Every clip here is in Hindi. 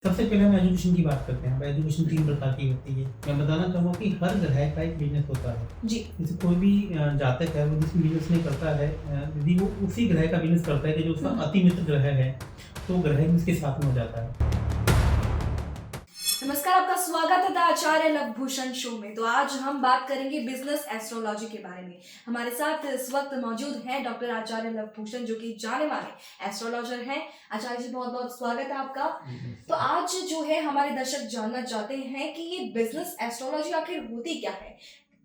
सबसे पहले हम एजुकेशन की बात करते हैं। अब एजुकेशन 3 प्रकार की होती है। मैं बताना चाहूँगा कि हर ग्रह का एक बिज़नेस होता है। जी। जैसे कोई भी जातक है, वो जिस बिज़नेस नहीं करता है, यदि वो उसी ग्रह का बिज़नेस करता है कि जो उसका हुँ। अति मित्र ग्रह है, तो ग्रह भी उसके साथ में हो जाता है। नमस्कार, आपका स्वागत है द आचार्य लवभूषण शो में। तो आज हम बात करेंगे बिजनेस एस्ट्रोलॉजी के बारे में। हमारे साथ इस वक्त मौजूद हैं डॉक्टर आचार्य लवभूषण, जो कि जाने माने एस्ट्रोलॉजर हैं। आचार्य जी, बहुत बहुत स्वागत है आपका। तो आज जो है हमारे दर्शक जानना चाहते हैं कि ये बिजनेस एस्ट्रोलॉजी आखिर होती क्या है,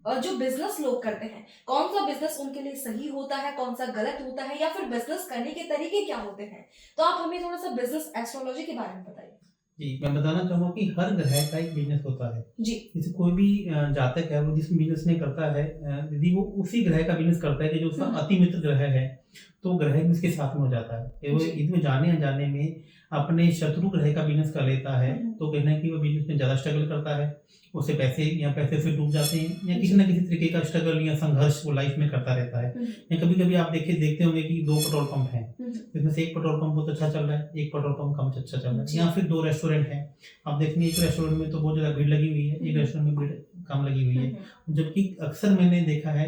और जो बिजनेस लोग करते हैं कौन सा बिजनेस उनके लिए सही होता है, कौन सा गलत होता है, या फिर बिजनेस करने के तरीके क्या होते हैं। तो आप हमें थोड़ा सा बिजनेस एस्ट्रोलॉजी के बारे में बताइए। जी, मैं बताना चाहूँगा कि हर ग्रह का एक बिज़नेस होता है। जी। जैसे कोई भी जातक है, वो जिस बिज़नेस नहीं करता है, यदि वो उसी ग्रह का बिज़नेस करता है कि जो उसका अति मित्र ग्रह है, तो ग्रह भी उसके साथ में हो जाता है। वो जी। यदि वो जाने-अनजाने में अपने शत्रु ग्रह का बिज़नेस कर लेता है, हुँ। तो कहीं न कहीं वो बिज़नेस में ज़्यादा स्ट्रगल करता है। उससे पैसे उसके डूब जाते हैं, या किसी न किसी तरीके का स्ट्रगल या संघर्ष वो लाइफ़ में करता रहता है। हुँ। या कभी-कभी आप देखते होंगे कि 2 पेट्रोल पंप हैं, हुँ। जिसमें से एक पेट्रोल पंप बहुत अच्छा चल रहा है, एक पेट्रोल पंप कम अच्छा चल रहा है। जी। या फिर 2 रेस्टोरेंट हैं, आप देखेंगे एक रेस्टोरेंट में तो बहुत ज़्यादा भीड़ लगी हुई है, एक रेस्टोरेंट में भीड़ कम लगी हुई है। जबकि अक्सर मैंने देखा है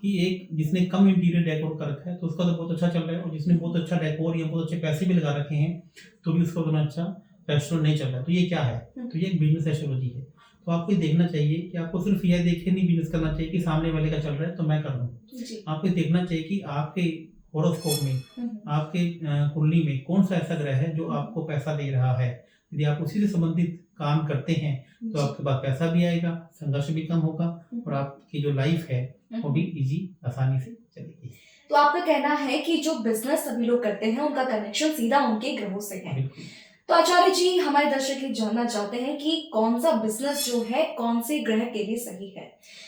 कि एक जिसने कम इंटीरियर डेकोर कर रखा है, तो उसका तो बहुत अच्छा चल रहा है, और जिसने बहुत अच्छा डेकोर या बहुत अच्छे पैसे भी लगा रखे हैं, तो भी उसका उतना अच्छा रेस्टोरेंट नहीं चल रहा है। तो ये क्या है? तो ये एक बिज़नेस एस्ट्रोलॉजी है। तो आपको ये देखना चाहिए कि आपको सिर्फ़ यह देख के नहीं बिज़नेस करना चाहिए कि सामने वाले का चल रहा है तो मैं कर लूँ। जी। आपको ये देखना चाहिए कि आपके हॉरोस्कोप में, हुँ। आपके कुंडली में कौन-सा ऐसा ग्रह है जो आपको पैसा दे रहा है। यदि आप उसी से संबंधित काम करते हैं, तो आपके पास पैसा भी आएगा, संघर्ष भी कम होगा, और आपकी जो लाइफ़ है, वो भी ईज़ी आसानी से चलेगी। तो आपका कहना है कि जो बिजनेस सभी लोग करते हैं उनका कनेक्शन सीधा उनके ग्रहों से है। बिल्कुल। तो आचार्य जी, हमारे दर्शक ये जानना चाहते हैं कि कौन सा बिजनेस जो है कौन से ग्रह के लिए सही है।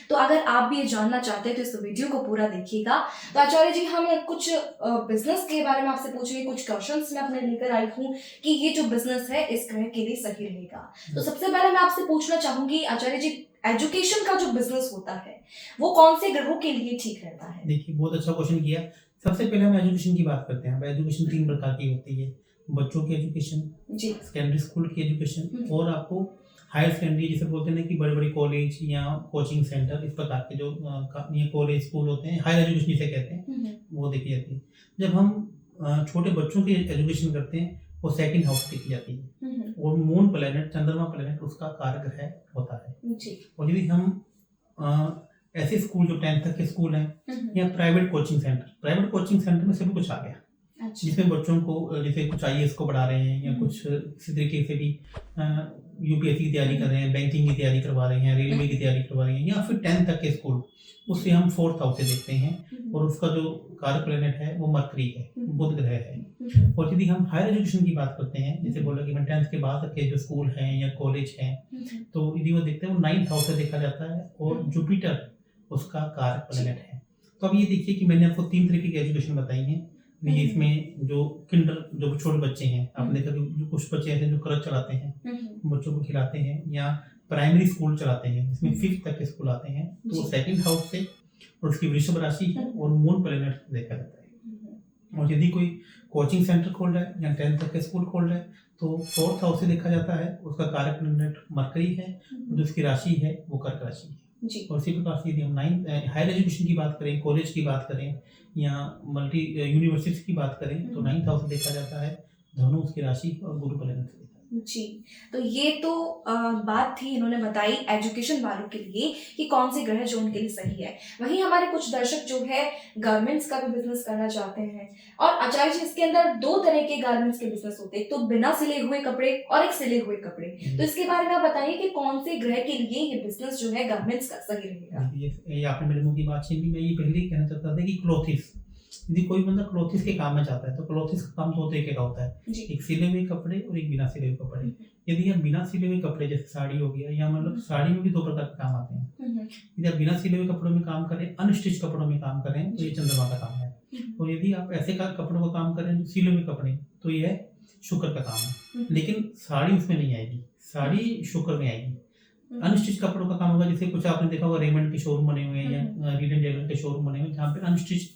तो अगर आप भी ये जानना चाहते हैं तो इस वीडियो को पूरा देखिएगा। तो आचार्य जी, हम कुछ बिजनेस के बारे में आपसे पूछेंगे, कुछ क्वेश्चंस मैं अपने लेकर आई हूँ कि ये जो बिजनेस है इस ग्रह के लिए सही रहेगा। तो सबसे पहले मैं आपसे पूछना चाहूंगी आचार्य जी, एजुकेशन का जो बिजनेस होता है वो कौन से ग्रहों के लिए ठीक रहता है। देखिए, बहुत अच्छा क्वेश्चन किया। सबसे पहले हम एजुकेशन की बात करते हैं। अब एजुकेशन 3 प्रकार की होती है। बच्चों की एजुकेशन, जी। सेकेंडरी स्कूल की एजुकेशन, और आपको हायर सेकेंडरी जिसे बोलते हैं ना कि बड़े-बड़े कॉलेज या कोचिंग सेंटर, इस प्रकार के जो ये कॉलेज स्कूल होते हैं, हायर एजुकेशन जिसे कहते हैं, वो देखी जाती है। जब हम छोटे बच्चों की एजुकेशन करते हैं, वो सेकंड हाउस देखी जाती है, और मून प्लैनेट, चंद्रमा प्लैनेट उसका कारक ग्रह होता है। जी। और यदि हम ऐसे स्कूल जो 10th तक के स्कूल हैं, या प्राइवेट कोचिंग सेंटर में सभी कुछ आ गया, अच्छा। जिसमें बच्चों को जैसे कुछ आईएएस को पढ़ा रहे हैं, या कुछ किसी तरीके से भी यूपीएससी की तैयारी कर रहे हैं, बैंकिंग की तैयारी करवा रहे हैं, रेलवे की तैयारी करवा रहे हैं, या फिर 10th तक के स्कूल, उससे हम 4th हाउस से देखते हैं, और उसका जो कारक प्लैनेट है वो मरकरी है, बुध ग्रह है। और यदि हम हायर एजुकेशन की बात करते हैं, जैसे बोला कि मैं 10th के बाद के जो स्कूल हैं या कॉलेज हैं, तो यदि वो देखते हैं वो 9th हाउस से देखा जाता है, और जुपिटर उसका कारक प्लैनेट है। तो अब ये देखिए कि मैंने आपको 3 तरीके की एजुकेशन बताई है। ये इसमें जो जो छोटे बच्चे हैं, आपने देखा कि जो कुछ बच्चे ऐसे जो क्रच चलाते हैं, बच्चों को खिलाते हैं, या प्राइमरी स्कूल चलाते हैं जिसमें 5th तक के स्कूल आते हैं, तो वो सेकंड हाउस से, और उसकी वृषभ राशि है, और मून प्लैनेट से देखा जाता है। और यदि कोई कोचिंग सेंटर खोल रहा है या 10th तक के स्कूल खोल रहा है, तो 4th हाउस से देखा जाता है, उसका कारक प्लैनेट मरकरी है, जो उसकी राशि है वो कर्क राशि है। जी। और इसी प्रकार से यदि हम हायर एजुकेशन की बात करें, कॉलेज की बात करें, या मल्टी यूनिवर्सिटीज की बात करें, तो 9th हाउस से देखा जाता है धनु उसकी राशि, और गुरु प्लैनेट से देखा जाता है। जी। तो ये तो बात थी, इन्होंने बताई एजुकेशन वालों के लिए कि कौन से ग्रह जो उनके लिए सही है। वहीं हमारे कुछ दर्शक जो है गारमेंट्स का भी बिजनेस करना चाहते हैं, और आचार्य जी इसके अंदर 2 तरह के गारमेंट्स के बिजनेस होते हैं, एक तो बिना सिले हुए कपड़े और एक सिले हुए कपड़े। तो इसके बारे में आप बताइए कि कौन से ग्रह के लिए ये बिजनेस जो है गारमेंट्स का सही रहेगा। ये आपने मेरे मुंह की बात छीन ली। मैं ये पहले ही कहना चाहता था कि क्लोथिस, यदि कोई बंदा क्लोथिस के काम में जाता है, तो क्लोथिस का काम 2 तरीके का होता है, एक सिले हुए कपड़े और एक बिना सिले हुए कपड़े। यदि आप बिना सिले हुए कपड़े, जैसे साड़ी हो गया, या मतलब साड़ी में भी 2 प्रकार के काम आते हैं। यदि आप बिना सिले हुए कपड़ों में काम करें, अनस्टिच कपड़ों में काम करें, तो ये चंद्रमा का काम है। और यदि आप ऐसे कपड़ों का काम करें जो सिले हुए कपड़े, तो ये शुक्र का काम है। लेकिन साड़ी उसमें नहीं आएगी, साड़ी शुक्र में आएगी। अनस्टिच कपड़ों का काम होगा, जैसे कुछ आपने देखा होगा रेमंड के शोरूम बने हुए हैं, या रीड एंड टेलर के शोरूम बने हुए हैं, जहाँ पे अनस्टिच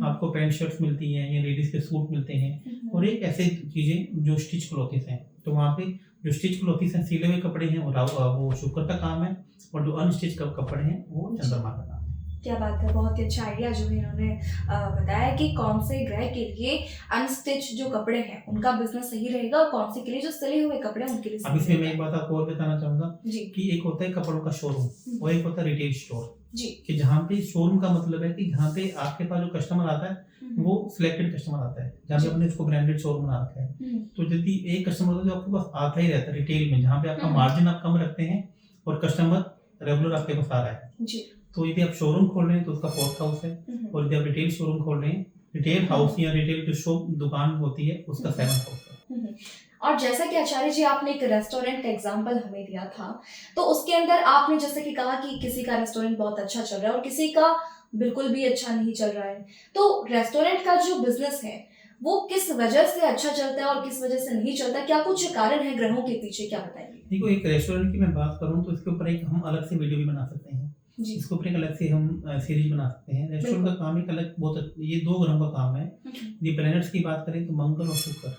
आपको पैंट शर्ट्स मिलती हैं, या लेडीज के सूट मिलते हैं, और एक ऐसे चीजें जो स्टिच क्लॉथेस हैं, तो वहाँ पे जो स्टिच क्लॉथ्स हैं, सिले हुए कपड़े हैं, वो शुक्र का काम है, और जो अनस्टिच कपड़े हैं वो चंद्रमा का काम है। क्या बात है, बहुत ही अच्छा आइडिया जो है इन्होंने बताया कि कौन से ग्रह के लिए अनस्टिच जो कपड़े हैं उनका बिजनेस सही रहेगा और कौन से के लिए जो सिले हुए कपड़े हैं उनके लिए अब सही इसमें मैं रहेगा। एक बात आपको और बताना चाहूंगा जी कि एक होता है कपड़ों का शोरूम और एक होता है रिटेल स्टोर। जी कि जहाँ पे शोरूम का मतलब है कि जहाँ पे आपके पास जो कस्टमर आता है वो सिलेक्टेड कस्टमर आता है, जहाँ पे जी। हमने इसको ब्रांडेड शोरूम बना रखा है। तो यदि एक कस्टमर होता है जो आपके पास आता ही रहता है रिटेल में, जहाँ पे आपका मार्जिन आप कम रखते हैं और कस्टमर रेगुलर आपके पास आ रहा है, जी तो यदि आप शोरूम खोल रहे हैं तो उसका 4th हाउस है, और यदि आप रिटेल शोरूम खोल रहे हैं, रिटेल हाउस या रिटेल जो शॉप दुकान होती है उसका 7th हाउस है। और जैसा कि आचार्य जी आपने एक रेस्टोरेंट का एग्जांपल हमें दिया था, तो उसके अंदर आपने जैसे कि कहा कि किसी का रेस्टोरेंट बहुत अच्छा चल रहा है और किसी का बिल्कुल भी अच्छा नहीं चल रहा है, तो रेस्टोरेंट का जो बिजनेस है वो किस वजह से अच्छा चलता है और किस वजह से नहीं चलता, क्या कुछ कारण है ग्रहों के पीछे, क्या बताएंगे? देखो, एक रेस्टोरेंट की मैं बात करूं तो इसके ऊपर एक हम अलग से वीडियो भी बना सकते हैं जी इसके ऊपर एक अलग से हम सीरीज बना सकते हैं। रेस्टोरेंट का काम एक अलग बहुत, ये 2 ग्रहों का काम है। यदि प्लैनेट्स की बात करें तो मंगल और शुक्र,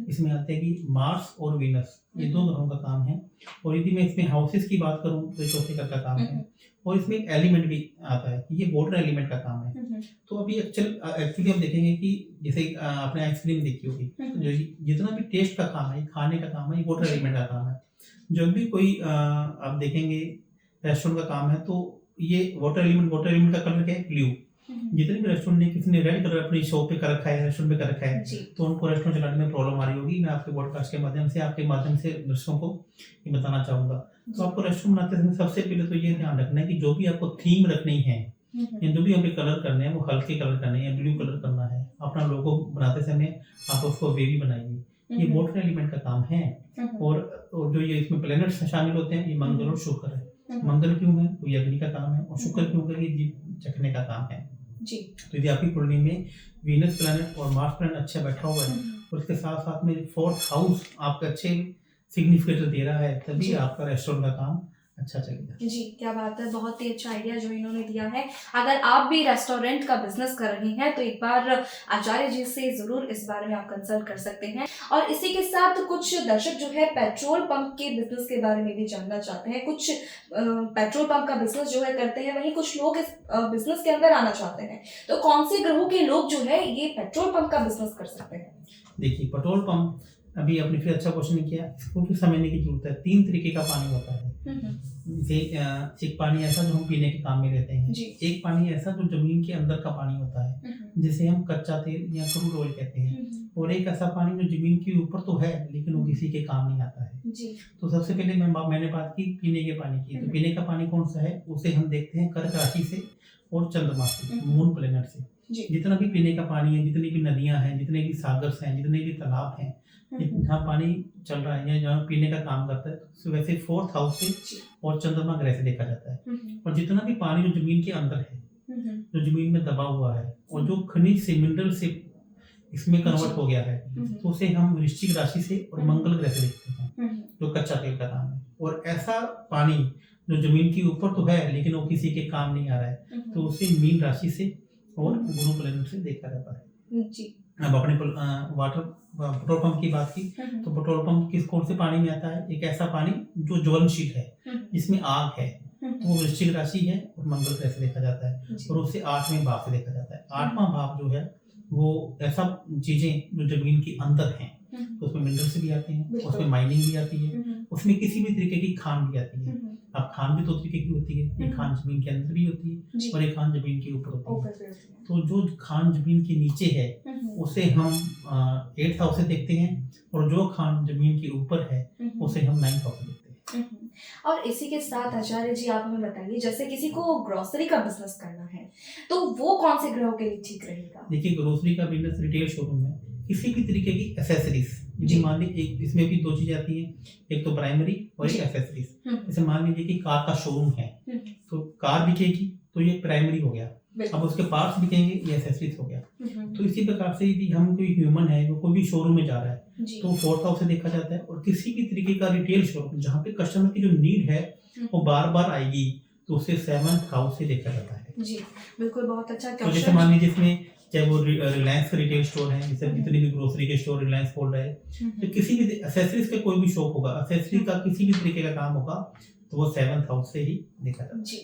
इसमें आते हैं कि मार्स और वीनस, ये 2 ग्रहों का काम है। और यदि मैं इसमें हाउसेस की बात करूं तो चौथे घर का काम है, और इसमें एक एलिमेंट भी आता है कि ये वाटर एलिमेंट का काम है। तो अभी एक्चुअली हम देखेंगे कि जैसे आपने आइसक्रीम देखी होगी, तो जो जितना भी टेस्ट का काम है, खाने का काम है, ये वाटर एलिमेंट का काम है। जब भी कोई आप देखेंगे रेस्टोरेंट का काम है तो ये वाटर एलिमेंट का कलर क्या है? ब्लू। जितने भी रेस्टोरेंट ने किसी ने रेड कलर अपनी शॉप पे कर रखा है, रेस्टोरेंट पे कर रखा है, तो उनको रेस्टोरेंट चलाने में प्रॉब्लम आ रही होगी। मैं आपके पॉडकास्ट के माध्यम से, आपके माध्यम से दर्शकों को ये बताना चाहूंगा। तो आपको रेस्टोरेंट बनाते समय सबसे पहले तो ये ध्यान रखना है कि जो भी आपको थीम रखनी है या जो भी आपके कलर करने हैं वो हल्के कलर करने हैं, ब्लू कलर करना है। अपना लोगो बनाते समय आप उसको वेवी बनाइए, ये वाटर एलिमेंट का काम है। और जो ये इसमें प्लैनेट्स शामिल होते हैं, ये मंगल और शुक्र है। मंगल क्यों है? वो अग्नि का काम है, और शुक्र क्यों है? ये जीव चखने का काम है जी। तो यदि आपकी कुंडली में वीनस प्लैनेट और मार्स प्लैनेट अच्छा बैठा हुआ है और इसके साथ साथ में 4th हाउस आपका अच्छे सिग्निफिकेटर दे रहा है, तभी आपका रेस्टोरेंट का काम अच्छा चलेगा। जी, क्या बात है, बहुत ही अच्छा आइडिया जो इन्होंने दिया है। अगर आप भी रेस्टोरेंट का बिजनेस कर रहे हैं तो एक बार आचार्य जी से जरूर इस बारे में आप कंसल्ट कर सकते हैं। और इसी के साथ कुछ दर्शक जो है पेट्रोल पंप के बिजनेस के बारे में भी जानना चाहते हैं। कुछ पेट्रोल पंप का बिजनेस जो है करते हैं, वहीं कुछ लोग इस बिजनेस के अंदर आना चाहते हैं, तो कौन से ग्रहों के लोग जो है ये पेट्रोल पंप का बिजनेस कर सकते हैं? देखिए, पेट्रोल पंप, अभी आपने फिर अच्छा क्वेश्चन किया, इसको फिर समझने की जरूरत है। 3 तरीके का पानी होता है। जैसे एक पानी ऐसा जो हम पीने के काम में लेते हैं, एक पानी ऐसा जो जमीन के अंदर का पानी होता है, जिसे हम कच्चा तेल या क्रूड ऑयल कहते हैं, और एक ऐसा पानी जो जमीन के ऊपर तो है लेकिन वो किसी के काम नहीं आता है। तो सबसे पहले मैंने बात की पीने के पानी की। तो पीने का पानी कौन सा है? उसे हम देखते हैं कर्क राशि से और चंद्रमा से, मून प्लैनेट से। जितना भी पीने का पानी है, जितनी भी नदियां हैं, जितने भी सागर हैं, जितने भी तालाब हैं, जहाँ पानी चल रहा है या जहाँ पीने का काम करता है, तो वैसे 4th हाउस से और चंद्रमा ग्रह से देखा जाता है। और जितना भी पानी जो जमीन के अंदर है, जो जमीन में दबा हुआ है और जो खनिज से, मिनरल से इसमें कन्वर्ट हो गया है, तो उसे हम वृश्चिक राशि से और मंगल ग्रह से देखते हैं, जो कच्चा तेल का काम है। और ऐसा पानी जो जमीन के ऊपर तो है लेकिन वो किसी के काम नहीं आ रहा है, तो उसे मीन राशि से और गुरु प्लैनेट से देखा जाता है। जी। अब अपने पेट्रोल पंप की बात की, तो पेट्रोल पंप कौन से पानी में आता है? एक ऐसा पानी जो ज्वलनशील है, जिसमें आग है, तो वो वृश्चिक राशि है और मंगल ग्रह से देखा जाता है, और उससे 8वें भाव से देखा जाता है। 8वां भाव जो है वो ऐसा चीजें जो जमीन के अंदर हैं, तो उसमें मिनरल्स भी आते हैं, उसमें माइनिंग भी आती है, उसमें किसी भी तरीके की खान भी आती है। अब खान भी 2 तरीके की होती है, एक खान जमीन के अंदर भी होती है और एक खान जमीन के ऊपर होती है। तो जो खान जमीन के नीचे है उसे हम 8th हाउस से देखते हैं, और जो खान जमीन के ऊपर है उसे हम 9th हाउस से देखते हैं। और इसी के साथ आचार्य जी आप हमें बताइए, जैसे किसी को ग्रोसरी का बिजनेस करना है तो वो कौन से ग्रहों के लिए ठीक रहेगा? देखिए, ग्रोसरी का बिजनेस रिटेल शोरूम में किसी भी तरीके की एसेसरीज, यदि मान लीजिए एक इसमें भी 2 चीजें आती हैं, एक तो प्राइमरी और एक एसेसरीज। जैसे मान लीजिए कि कार का शोरूम है, तो कार बिकेगी तो ये प्राइमरी हो गया, अब उसके पार्ट्स बिकेंगे, ये एसेसरीज हो गया। तो इसी प्रकार से यदि हम कोई ह्यूमन है, वो कोई भी शोरूम में जा रहा है, तो 4th हाउस से देखा जाता है। और किसी भी तरीके का रिटेल शोरूम जहाँ पे कस्टमर की जो नीड है वो बार बार आएगी, तो उसे 7th हाउस से देखा जाता है। जी बिल्कुल, बहुत अच्छा। तो जैसे मान लीजिए इसमें चाहे वो रिलायंस का रिटेल स्टोर है, जैसे जितने भी ग्रोसरी के स्टोर रिलायंस खोल रहे हैं, तो किसी भी एक्सेसरीज का कोई भी शॉप होगा, एक्सेसरी का किसी भी तरीके का काम होगा, तो वो 7th हाउस से ही देखा जाता है। जी।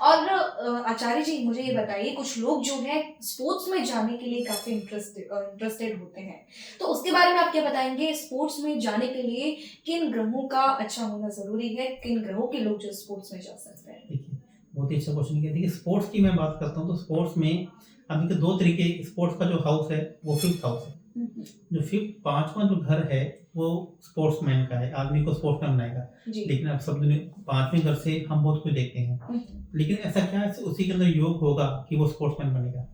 और आचार्य जी मुझे ये बताइए, कुछ लोग जो है स्पोर्ट्स में जाने के लिए काफी इंटरेस्टेड होते हैं, तो उसके बारे में आप क्या बताएंगे? स्पोर्ट्स में जाने के लिए किन ग्रहों का अच्छा होना जरूरी है, किन ग्रहों के लोग जो स्पोर्ट्स में जा सकते हैं? देखिए, बहुत ही अच्छा क्वेश्चन किया। देखिए, स्पोर्ट्स की मैं बात करता हूँ तो स्पोर्ट्स में अभी के 2 तरीके, स्पोर्ट्स का जो हाउस है वो 5th हाउस है। जो 5वां जो घर है वो स्पोर्ट्समैन का है, आदमी को स्पोर्ट्समैन बनाएगा। जी। लेकिन अब सब 5वें घर से हम बहुत कुछ देखते हैं, लेकिन ऐसा क्या है उसी के अंदर योग होगा कि वो स्पोर्ट्समैन बनेगा।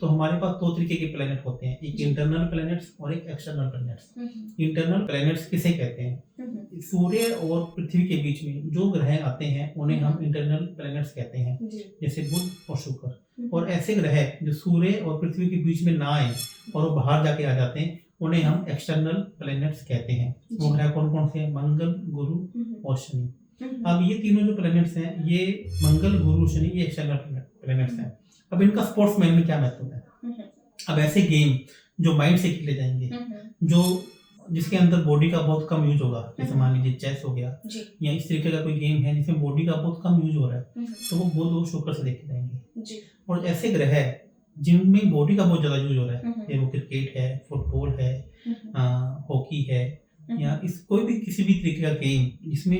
तो हमारे पास 2 तरीके के प्लैनेट होते हैं, एक इंटरनल प्लैनेट्स और एक एक्सटर्नल प्लैनेट्स। इंटरनल प्लैनेट्स किसे कहते हैं? सूर्य और पृथ्वी के बीच में जो ग्रह आते हैं उन्हें हम इंटरनल प्लैनेट्स कहते हैं, जैसे बुध और शुक्र। और ऐसे ग्रह जो सूर्य और पृथ्वी के बीच में ना आए और वो बाहर जाके आ जाते हैं उन्हें हम एक्सटर्नल प्लैनेट्स कहते हैं। वो ग्रह कौन कौन से हैं? मंगल, गुरु और शनि। अब ये तीनों जो प्लैनेट्स हैं, ये मंगल, गुरु, शनि, ये एक्सटर्नल प्लैनेट्स हैं। अब इनका स्पोर्ट्समैन में क्या महत्व है? अब ऐसे गेम जो माइंड से खेले जाएंगे, जो जिसके अंदर बॉडी का बहुत कम यूज होगा, जैसे मान लीजिए चेस हो गया या इस तरीके का कोई गेम है जिसमें बॉडी का बहुत कम यूज हो रहा है, तो वो बुध और शुक्र से देखे जाएंगे। और ऐसे ग्रह जिनमें बॉडी का बहुत ज्यादा यूज हो रहा है, जैसे वो क्रिकेट है, फुटबॉल है, हॉकी है, या इस कोई भी किसी भी तरीके का गेम जिसमें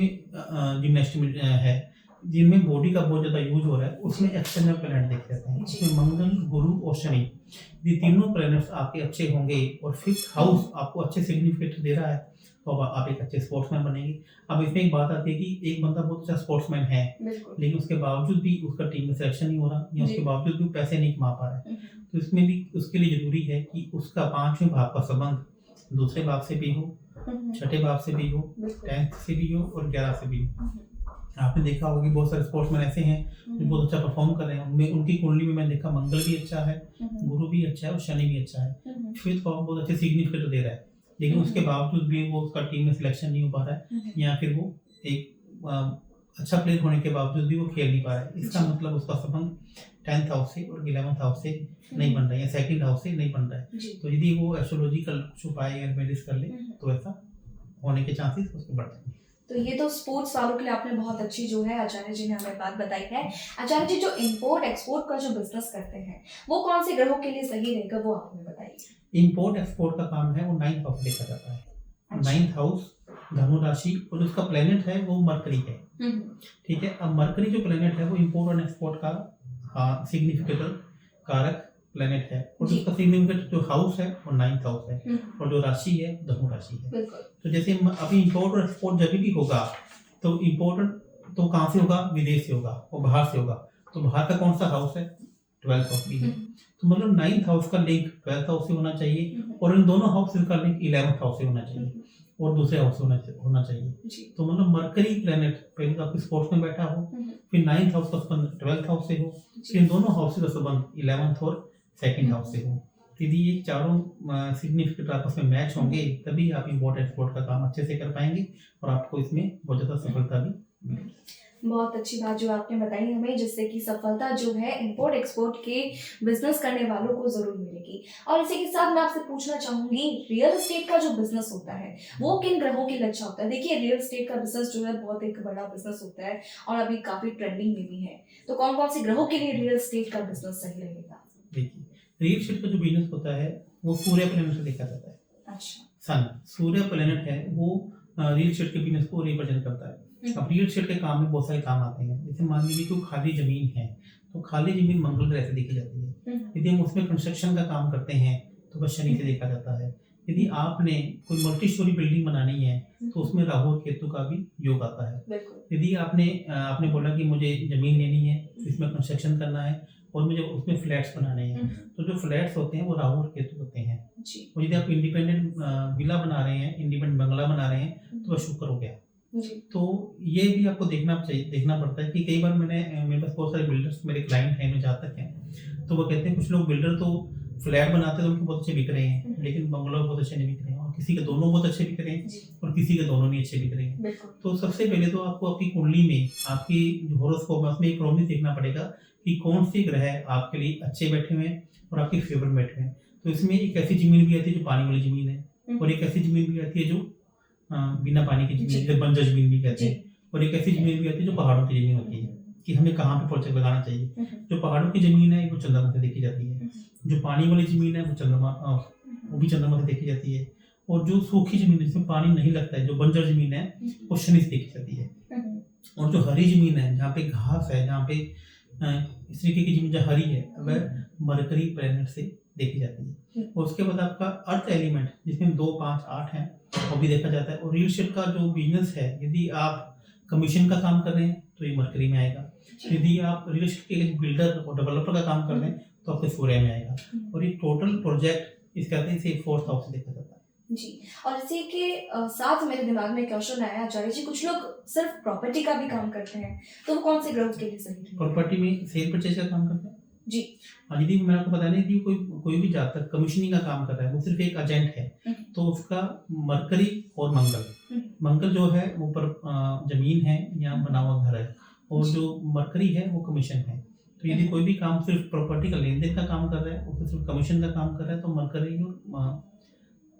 जिम्नास्टिक है, जिनमें बॉडी का बहुत ज्यादा यूज हो रहा है, उसमें एक्सटर्नल प्लैनेट देखे जाते हैं। उसमें मंगल, गुरु और शनि, ये तीनों प्लैनेट्स आपके अच्छे होंगे और 5th हाउस आपको अच्छे सिग्निफिकेट दे रहा है, तो आप एक अच्छे स्पोर्ट्समैन बनेंगे। अब इसमें एक बात आती है कि एक बंदा बहुत अच्छा स्पोर्ट्समैन है, लेकिन उसके बावजूद भी उसका टीम में सिलेक्शन नहीं हो रहा, या उसके बावजूद भी पैसे नहीं कमा पा रहा है, तो इसमें भी उसके लिए जरूरी है कि उसका 5वें भाव का संबंध दूसरे भाव से भी हो, छठे भाव से भी हो, 10th से भी हो और 11 से भी हो। आपने देखा होगा कि बहुत सारे स्पोर्ट्समैन ऐसे हैं जो बहुत अच्छा परफॉर्म कर रहे हैं, उनमें उनकी कुंडली में मैं देखा मंगल भी अच्छा है, गुरु भी अच्छा है और शनि भी अच्छा है, 5th हाउस बहुत अच्छे सिग्निफिकेट दे रहा है, लेकिन उसके बावजूद भी वो उसका टीम में सिलेक्शन नहीं हो पा रहा है, या फिर वो एक अच्छा प्लेयर होने के बावजूद भी वो खेल नहीं पा रहा है। इसका मतलब उसका संबंध 10th हाउस से और 11th हाउस से नहीं बन रहा है, या 2nd हाउस से नहीं बन रहा है। तो यदि वो एस्ट्रोलॉजिकल कुछ उपाय या रेमेडीज कर ले तो ऐसा होने के चांसेस उसके बढ़ जाएंगे। तो ये तो स्पोर्ट्स वालों के लिए आपने बहुत अच्छी जो है आचार्य जी ने हमें बात बताई है। आचार्य जी, जो इंपोर्ट एक्सपोर्ट का जो बिजनेस करते हैं वो कौन से ग्रहों के लिए सही रहेगा, वो आप हमें बताइए। इंपोर्ट एक्सपोर्ट का काम है वो 9th हाउस देखा जाता है। 9th हाउस धनु राशि, और उसका प्लेनेट है वो मरकरी है। ठीक है, अब मरकरी जो प्लेनेट है वो इंपोर्ट और एक्सपोर्ट का सिग्निफिकेट कारक प्लेनेट है, और उसका सिग्निफिकेंट जो हाउस है वो 9th हाउस है, और जो राशि है धनु राशि है। तो जैसे अभी इंपोर्ट और एक्सपोर्ट जब भी होगा तो इंपोर्ट तो कहाँ से होगा? विदेश से होगा और बाहर से होगा। तो बाहर का कौन सा हाउस है? 12th हाउस भी है। तो मतलब 9th हाउस का लिंक 12th हाउस से होना चाहिए, और इन दोनों हाउसेस का लिंक 11th हाउस से होना चाहिए और दूसरे हाउस से होना चाहिए। तो मतलब मरकरी प्लेनेट पहले तो आपके स्पोर्ट्स में बैठा हो, फिर 9th हाउस का संबंध 12th हाउस से हो, फिर इन दोनों हाउस का संबंध 11th और 2nd हाउस से हो। यदि ये चारों सिग्निफिकेंट आपस में मैच होंगे तभी आप इंपोर्ट एक्सपोर्ट का काम अच्छे से कर पाएंगे और आपको इसमें बहुत ज़्यादा सफलता भी मिलेगी। बहुत अच्छी बात जो आपने बताई हमें, जिससे कि सफलता जो है इंपोर्ट एक्सपोर्ट के बिजनेस करने वालों को जरूर मिलेगी। और इसी के साथ मैं आपसे पूछना चाहूंगी, रियल एस्टेट का जो बिजनेस होता है वो किन ग्रहों के लिए अच्छा होता है? देखिए, रियल एस्टेट का बिजनेस जो है बहुत एक बड़ा बिजनेस होता है और अभी काफी ट्रेंडिंग में भी है। तो कौन कौन से ग्रहों के लिए रियल एस्टेट का बिजनेस सही रहेगा? देखिए, रियल एस्टेट का जो बिजनेस होता है वो सूर्य प्लेनेट से देखा जाता है। अच्छा, सन सूर्य प्लेनेट है वो रियल एस्टेट के बिजनेस को रिप्रेजेंट करता है। अब रियल एस्टेट के काम में बहुत सारे काम आते हैं, जैसे मान लीजिए कोई खाली जमीन है तो खाली जमीन मंगल ग्रह से देखी जाती है। यदि हम उसमें कंस्ट्रक्शन का काम करते हैं तो वह शनि से देखा जाता है। यदि आपने कोई मल्टी स्टोरी बिल्डिंग बनानी है तो उसमें राहु और केतु का भी योग आता है। यदि आपने बोला कि मुझे जमीन लेनी है, इसमें कंस्ट्रक्शन करना है और मुझे उसमें फ्लैट्स बनाने हैं, तो जो फ्लैट्स होते हैं वो राहु और केतु होते हैं। और यदि आप इंडिपेंडेंट विला बना रहे हैं, इंडिपेंडेंट बंगला बना रहे हैं तो वह शुक्र हो गया। तो ये भी आपको देखना पड़ता है कि कई बार मेरे पास बहुत सारे बिल्डर्स मेरे क्लाइंट हैं, में जहाँ तक हैं, तो वो कहते हैं कुछ लोग बिल्डर तो फ्लैट बनाते हैं तो उनके बहुत अच्छे बिक रहे हैं, लेकिन बंगला बहुत अच्छे नहीं बिक रहे हैं, और किसी के दोनों बहुत अच्छे बिक रहे हैं और किसी के दोनों नहीं अच्छे बिक रहे हैं। तो सबसे पहले तो आपको आपकी कुंडली में, आपकी जो हॉरोस्कोप है उसमें एक प्रॉमिस देखना पड़ेगा कि कौन से ग्रह आपके लिए अच्छे बैठे हुए हैं और आपके फेवर में बैठे हैं। तो इसमें एक ऐसी ज़मीन भी आती है जो पानी वाली ज़मीन है, और एक ऐसी ज़मीन भी आती है जो बिना पानी की ज़मीन, जिसे बंजर ज़मीन भी कहते हैं, और एक ऐसी ज़मीन भी आती है जो पहाड़ों की ज़मीन होती है कि हमें कहाँ पे प्रोजेक्ट लगाना चाहिए। जो पहाड़ों की ज़मीन है वो चंद्रमा से देखी जाती है, जो पानी वाली ज़मीन है वो भी चंद्रमा से देखी जाती है, और जो सूखी ज़मीन है जिसमें पानी नहीं लगता है, जो बंजर ज़मीन है, वो शनि से देखी जाती है। और जो हरी ज़मीन है, जहाँ पे घास है, जहाँ पे इस तरीके की ज़मीन जो हरी है, वह मरकरी प्लैनेट से देखी जाती है। और उसके बाद आपका अर्थ एलिमेंट जिसमें 2, 5, 8 है, वो भी देखा जाता है। और रियल एस्टेट का जो बिजनेस है, यदि आप कमीशन का काम कर रहे हैं तो ये मरकरी में आएगा, यदि आप रियल एस्टेट के बिल्डर और डेवलपर का काम कर रहे हैं तो आपके सूर्य में आएगा। और ये टोटल प्रोजेक्ट इस कहते हैं इसे 4th हाउस से देखा जाता है जी। और इसी के साथ मेरे दिमाग में क्वेश्चन आया आचार्य जी, कुछ लोग सिर्फ प्रॉपर्टी का भी काम करते हैं, तो वो कौन से ग्रोथ के लिए सही है? प्रॉपर्टी में सेल परचेज का काम करते हैं जी। यदि मैंने आपको बताया नहीं, यदि कोई भी जातक कमीशनिंग का काम कर रहा है, वो सिर्फ एक एजेंट है, तो उसका मरकरी और मंगल जो है वो पर जमीन है या बना हुआ घर है, और जो मरकरी है वो कमीशन है। तो यदि कोई भी काम सिर्फ प्रॉपर्टी का लेन देन का काम कर रहा है, वो सिर्फ कमीशन का काम कर रहा है, तो मरकरी और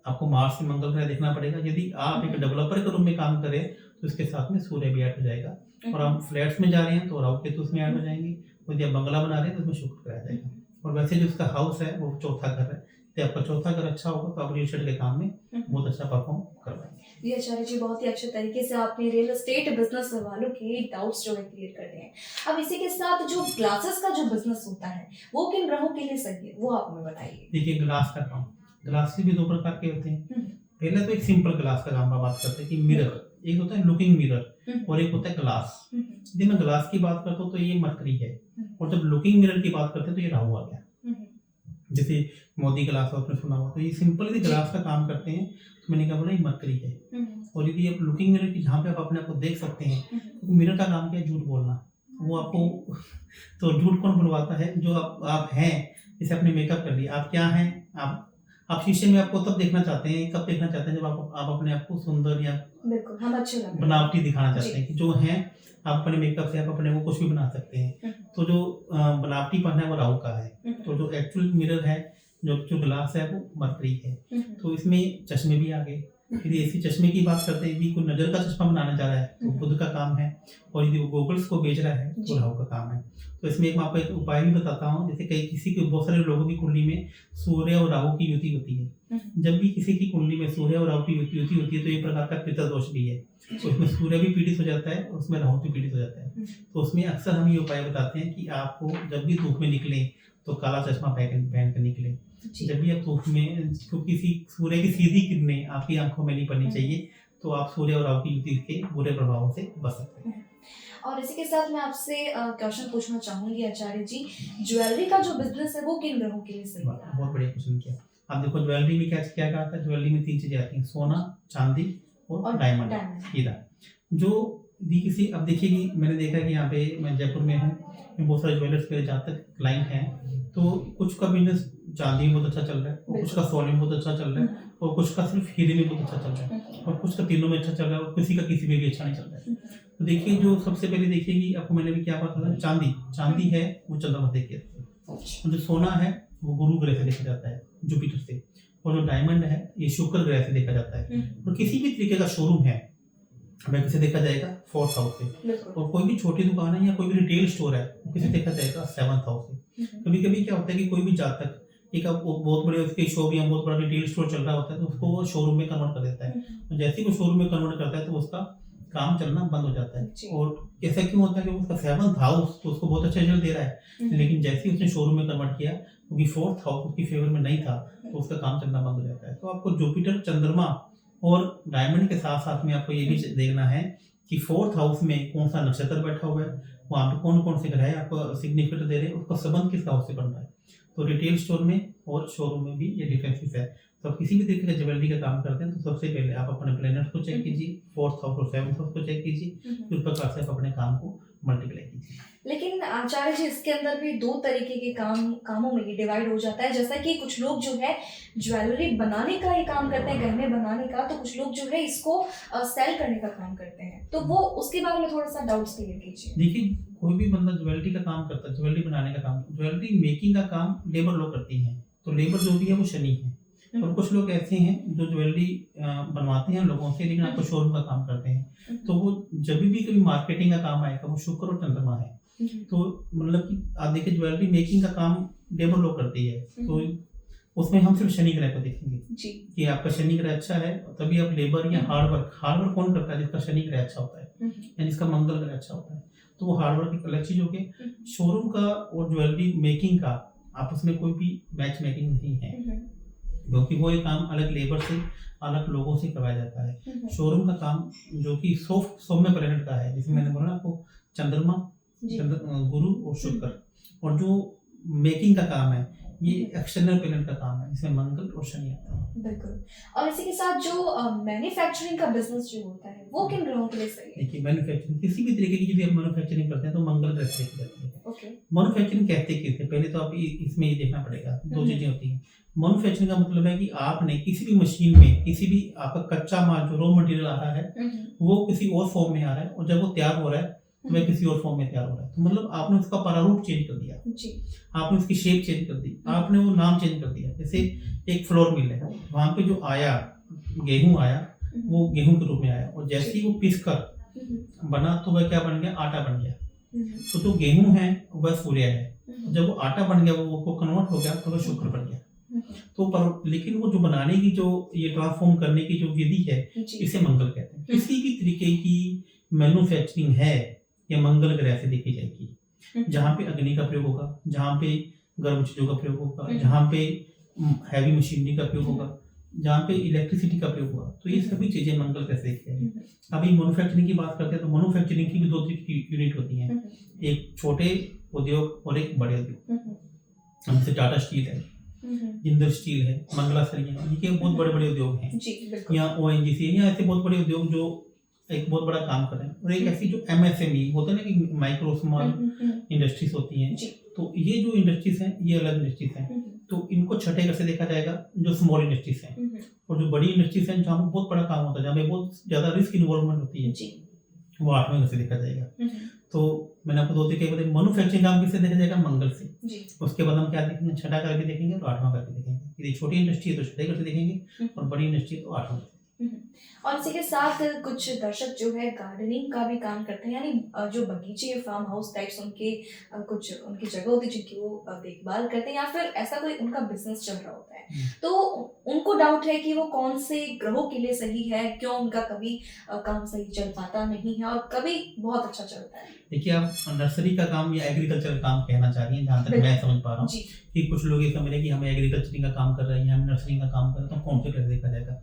आपको मार्स से मंगल ग्रह देखना पड़ेगा। यदि आप एक डेवलपर के रूप में काम करें तो इसके साथ में सूर्य भी ऐड हो जाएगा, और आप फ्लैट्स में जा रहे हैं तो राहु केतु उसमें ऐड हो जाएंगे, और जब बंगला बना रहे हैं तो उसमें शुक्र ग्रह आ जाएगा। और वैसे जो उसका हाउस है वो 4था घर है, तो आपका 4था घर अच्छा होगा तो आप रियल एस्टेट के काम में बहुत अच्छा परफॉर्म कर पाएंगे। जी आचार्य जी, बहुत ही अच्छे तरीके से आपने रियल एस्टेट बिजनेस वालों के डाउट्स जो है क्लियर कर दिए हैं। अब इसी के साथ जो ग्लासेस का जो बिजनेस होता है वो किन ग्रहों के लिए सही है, वो आप हमें बताइए। देखिए, ग्लास का काम, ग्लास भी 2 प्रकार के होते हैं। पहले तो एक सिंपल ग्लास का काम बात करते हैं कि मिरर, एक होता है लुकिंग मिरर और एक होता है ग्लास। यदि मैं ग्लास की बात करता हूँ तो ये मरकरी है, और जब लुकिंग मिरर की बात करते हैं तो ये राहु आ गया। जैसे मोदी ग्लास आपने सुना हुआ, तो ये सिंपल यदि ग्लास का काम करते हैं तो मैंने कहा बोला ये मरकरी है। और यदि आप लुकिंग मिरर की, जहाँ पे आप अपने आप को देख सकते हैं, तो मिरर का काम क्या है? झूठ बोलना। वो आपको तो झूठ कौन बुलवाता है? जो आप हैं, जैसे आपने मेकअप कर लिया, आप क्या हैं? आप शीशे में आपको तब देखना चाहते हैं, कब देखना चाहते हैं? जब आप अपने आप को सुंदर या बिल्कुल हम अच्छे लग रहे हैं, बनावटी दिखाना चाहते हैं कि जो हैं आप अपने मेकअप से आप अपने को कुछ भी बना सकते हैं। तो जो बनावटीपन है वो राहु का है, तो जो एक्चुअल मिरर है, जो ग्लास है, वो मरकरी है। तो इसमें चश्मे भी आ गए। यदि ऐसी चश्मे की बात करते हैं, यदि कोई नजर का चश्मा बनाना चाह रहा है तो बुध का काम है, और यदि वो गॉगल्स को बेच रहा है तो राहु का काम है। तो इसमें मैं आपको एक उपाय भी बताता हूँ। जैसे किसी के बहुत सारे लोगों की कुंडली में सूर्य और राहु की युति होती है। जब भी किसी की कुंडली में सूर्य और राहु की युति होती है तो एक प्रकार का पितृदोष भी है। तो उसमें सूर्य भी पीड़ित हो जाता है और उसमें राहु भी पीड़ित हो जाता है। तो उसमें अक्सर हम ये उपाय बताते हैं कि आपको जब भी धूप में निकले तो काला चश्मा पहन कर निकले। जब भी आप धूप में, क्योंकि सूर्य की सीधी किरणें आपकी आंखों में नहीं पड़नी चाहिए, तो आप सूर्य और राहु की युति के बुरे प्रभावों से बच सकते हैं। और इसी के साथ मैं आपसे क्वेश्चन पूछना चाहूंगी आचार्य जी, ज्वेलरी का जो बिजनेस है वो किन ग्रहों के लिए सही है? बहुत बढ़िया क्वेश्चन किया। आप देखो, ज्वेलरी में क्या कहा था? ज्वेलरी में 3 चीजें आती हैं, सोना, चांदी और डायमंड, हीरा। जो किसी, अब देखिए कि मैंने देखा कि यहाँ पे मैं जयपुर में हूँ, बहुत सारे ज्वेलर्स के जातक क्लाइंट हैं, तो कुछ का बिजनेस चांदी में बहुत अच्छा चल रहा है, और कुछ का सोने में बहुत अच्छा चल रहा है, और कुछ का सिर्फ हीरे में बहुत अच्छा चल रहा है, और कुछ का तीनों में अच्छा चल रहा है, और किसी का किसी में भी अच्छा नहीं चल रहा है। तो देखिए, जो सबसे पहले देखिए कि आपको मैंने भी क्या पता था, चांदी है वो चंद्रमा से देखिए, और जो सोना है वो गुरु ग्रह से देखा जाता है, जुपिटर से, और जो डायमंड है ये शुक्र ग्रह से देखा जाता है। और किसी भी तरीके का शोरूम है हमें किसे देखा जाएगा? 4th हाउस से। और कोई भी छोटी दुकान है या कोई भी रिटेल स्टोर है वो किसे देखा जाएगा? 7th हाउस से। कभी कभी क्या होता है कि कोई भी जातक एक बहुत बड़े उसके शॉप या बहुत बड़ा रिटेल स्टोर चल रहा होता है, तो उसको वो शोरूम में कन्वर्ट कर देता है, और जैसे ही वो शोरूम में कन्वर्ट करता है तो उसका काम चलना बंद हो जाता है। और ऐसा क्यों होता है कि उसका 7th हाउस तो उसको बहुत अच्छा रिजल्ट दे रहा है, लेकिन जैसे ही उसने शोरूम में कन्वर्ट किया, क्योंकि 4th हाउस उसकी फेवर में नहीं था, तो उसका काम चलना बंद हो जाता है। तो आपको जुपिटर, चंद्रमा और डायमंड के साथ साथ में आपको ये भी देखना है कि 4th हाउस में कौन सा नक्षत्र बैठा हुआ है, वहाँ पे कौन कौन से ग्रह आपको सिग्निफिकेंट दे रहे हैं, उसका संबंध किस हाउस से बन रहा है। तो रिटेल स्टोर में और शोरूम में भी ये डिफरेंसेस है। तो आप किसी भी तरीके का ज्वेलरी का काम करते हैं तो सबसे पहले आप अपने प्लैनेट को चेक कीजिए, 4th हाउस और 7th हाउस को चेक कीजिए, फिर प्रकार से आप अपने काम को मल्टीप्लाई कीजिए। लेकिन आचार्य जी, इसके अंदर भी 2 तरीके के कामों में ये डिवाइड हो जाता है। जैसा कि कुछ लोग जो है ज्वेलरी बनाने का ये काम करते हैं, गहने बनाने का, तो कुछ लोग जो है इसको सेल करने का काम करते हैं, तो वो उसके बारे में थोड़ा सा डाउट्स क्लियर कीजिए। देखिए, कोई भी बंदा ज्वेलरी का काम करता है, ज्वेलरी बनाने का काम, ज्वेलरी मेकिंग का काम लेबर लोग करती हैं, तो लेबर जो भी है वो शनि है। और कुछ लोग ऐसे हैं जो ज्वेलरी बनवाते हैं लोगों से, लेकिन आपको शोरूम का काम करते हैं, तो वो जब भी कभी मार्केटिंग का काम आएगा वो शुक्र और चंद्रमा है। तो मतलब कि आप देखिए ज्वेलरी मेकिंग का काम लेबर लोग करती है, तो उसमें हम सिर्फ शनि ग्रह को देखेंगे जी। कि आपका शनि ग्रह अच्छा है, तभी आप लेबर या हार्डवर्क कौन करता है? जिसका शनि ग्रह अच्छा होता है या जिसका मंगल ग्रह अच्छा होता है, तो वो हार्डवर्क एक अलग चीज हो गई। शोरूम का और ज्वेलरी मेकिंग का आपस में कोई भी मैच मेकिंग नहीं है, क्योंकि वो एक काम अलग लेबर से, अलग लोगों से करवाया जाता है। शोरूम का काम जो कि सौम्य प्लेनेट का है, जिसमें मैंने बोला आपको चंद्रमा, गुरु और शुक्र, और जो मेकिंग का काम है ये एक्सटर्नल प्लेनेट का काम है, जिसमें मंगल और शनि आता है। बिल्कुल। और इसी के साथ जो मैन्युफैक्चरिंग का बिजनेस जो होता है वो किन ग्रहों के लिए सही है? देखिए मैन्युफैक्चरिंग किसी भी तरीके की यदि आप मैन्युफैक्चरिंग करते हैं तो मंगल ग्रह से की जाती है। ओके। मैन्युफैक्चरिंग कहते किसे? पहले तो आप इसमें ये देखना पड़ेगा, दो चीजें होती हैं। मैन्युफैक्चरिंग का मतलब है कि आपने किसी भी मशीन में किसी भी आपका कच्चा माल जो रॉ मटेरियल आ रहा है वो किसी और फॉर्म में आ रहा है, और जब वो तैयार हो रहा है तो वह किसी और फॉर्म में तैयार हो रहा है, तो मतलब आपने उसका प्रारूप चेंज कर दिया जी। आपने उसकी शेप चेंज कर दी, आपने वो नाम चेंज कर दिया। जैसे एक फ्लोर मिल है, वहां पे जो आया गेहूं आया वो गेहूं के रूप में आया, और जैसे ही वो पीस कर बना तो वह क्या बन गया? आटा बन गया। तो जो गेहूं है वह सूर्य है, जब वो आटा बन गया वो कन्वर्ट हो गया तो वह शुक्र बन गया। तो पर लेकिन वो जो बनाने की जो ये ट्रांसफॉर्म करने की जो विधि है इसे मंगल कहते हैं। किसी भी तरीके की मैन्युफैक्चरिंग है या मंगल ग्रह से देखी जाएगी, जहाँ पे अग्नि का प्रयोग होगा, जहाँ पे गर्म चीजों का प्रयोग होगा, जहाँ पे हैवी मशीनरी का प्रयोग होगा, जहाँ पे इलेक्ट्रिसिटी का प्रयोग होगा, तो ये सभी चीजें मंगल ग्रह से देखी जाएगी। अभी मैन्युफैक्चरिंग की बात करते हैं तो मैन्युफैक्चरिंग की भी दो तरह की यूनिट होती हैं, एक छोटे उद्योग और एक बड़े उद्योग। जैसे टाटा स्टील है, जिंदल स्टील है, मंगला सरिया है, ये बहुत बड़े बड़े उद्योग हैं, या ONGC है, या ऐसे बहुत बड़े उद्योग जो एक बहुत बड़ा काम कर रहे हैं। और एक ऐसी जो MSME होता है ना कि माइक्रो स्मॉल इंडस्ट्रीज होती हैं, तो ये जो इंडस्ट्रीज हैं ये अलग इंडस्ट्रीज हैं, तो इनको छठे घर से देखा जाएगा जो स्मॉल इंडस्ट्रीज हैं। और जो बड़ी इंडस्ट्रीज हैं जहाँ पे बहुत बड़ा काम होता है, जहाँ पे बहुत ज्यादा रिस्क इन्वॉल्वमेंट होती है, वो आठवें घर से देखा जाएगा। तो मैंने आपको दो तरीके बताए, मैन्युफैक्चरिंग काम किससे देखा जाएगा? मंगल से। उसके बाद हम क्या देखेंगे? छठा घर भी देखेंगे और आठवां घर भी देखेंगे। यदि छोटी इंडस्ट्री है तो छठे घर से देखेंगे, और बड़ी इंडस्ट्री तो आठवां घर से। और इसी के साथ कुछ दर्शक जो है गार्डनिंग का भी काम करते हैं, यानी जो बगीचे फार्म हाउस टाइप्स उनके कुछ उनकी जगह होती है जिनकी वो देखभाल करते हैं, या फिर ऐसा कोई उनका बिजनेस चल रहा होता है, तो उनको डाउट है कि वो कौन से ग्रहों के लिए सही है, क्यों उनका कभी काम सही चल पाता नहीं है और कभी बहुत अच्छा चलता है। देखिए आप नर्सरी का काम या एग्रीकल्चर का काम कहना चाह रही हैं, जहाँ तक मैं समझ पा रहा हूँ कि कुछ लोग ये समझ रहे हैं कि हमें एग्रीकल्चरिंग का काम कर रहे हैं, हम नर्सरिंग का काम कर रहे हैं, तो कौन से कैसे देखा जाएगा?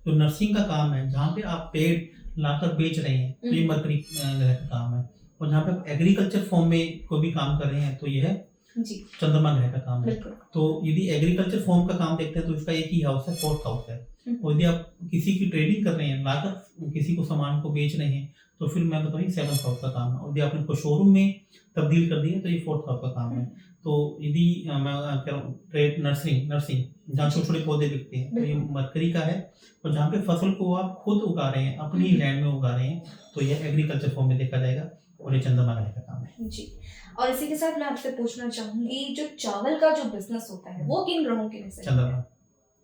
तो नर्सरिंग का काम है जहाँ पे आप पेड़ लाकर बेच रहे हैं, तो ये मरकरी ग्रह का काम है। और जहाँ पे आप एग्रीकल्चर फॉर्म में कोई भी काम कर रहे हैं तो यह चंद्रमा ग्रह का काम है। तो यदि एग्रीकल्चर फॉर्म का काम देखते हैं तो इसका एक ही हाउस है, 4th हाउस है। और यदि आप किसी की ट्रेडिंग कर रहे हैं, लाकर किसी को सामान को बेच रहे हैं, तो फिर मैं बताऊँ 7th हाउस का काम है। और यदि आपने को शोरूम में तब्दील कर दिया तो ये 4th हाउस का काम है। तो यदि मैं कह रहा हूँ ट्रेड नर्सरिंग जहाँ छोटे छोटे पौधे बिकते हैं, तो ये मरकरी का है। और जहाँ पे फसल को आप खुद उगा रहे हैं, अपनी लैंड में उगा रहे हैं, तो यह एग्रीकल्चर फॉर्म में देखा जाएगा, और ये चंद्रमा ग्रह का काम है जी। और इसी के साथ मैं आपसे पूछना चाहूंगी, जो चावल का जो बिजनेस होता है वो किन ग्रहों के लिए सही है? चंद्रमा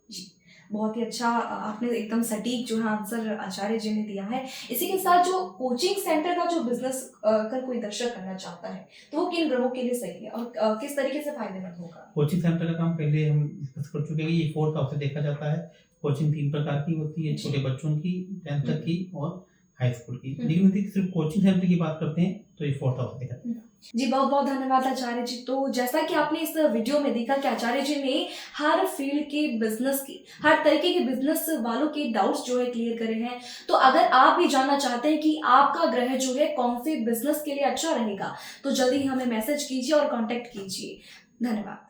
जी। बहुत ही अच्छा आपने एकदम सटीक जो है आंसर आचार्य जी ने दिया है। इसी के साथ जो कोचिंग सेंटर का जो बिजनेस अगर कोई दर्शक करना चाहता है तो वो किन ग्रहों के लिए सही है और किस तरीके से फायदेमंद होगा? कोचिंग सेंटर का काम पहले हम डिस्कस कर चुके हैं, ये 4th हाउस से देखा जाता है। कोचिंग 3 प्रकार की होती है, छोटे बच्चों की, 10th तक की और हाई स्कूल की। लेकिन यदि सिर्फ कोचिंग सेंटर की बात करते हैं तो ये 4th हाउस देखा जाता है। जी बहुत बहुत धन्यवाद आचार्य जी। तो जैसा कि आपने इस वीडियो में देखा कि आचार्य जी ने हर फील्ड के बिजनेस की, हर तरीके के बिजनेस वालों के डाउट्स जो है क्लियर करे हैं। तो अगर आप भी जानना चाहते हैं कि आपका ग्रह जो है कौन से बिजनेस के लिए अच्छा रहेगा, तो जल्दी हमें मैसेज कीजिए और कांटेक्ट कीजिए। धन्यवाद।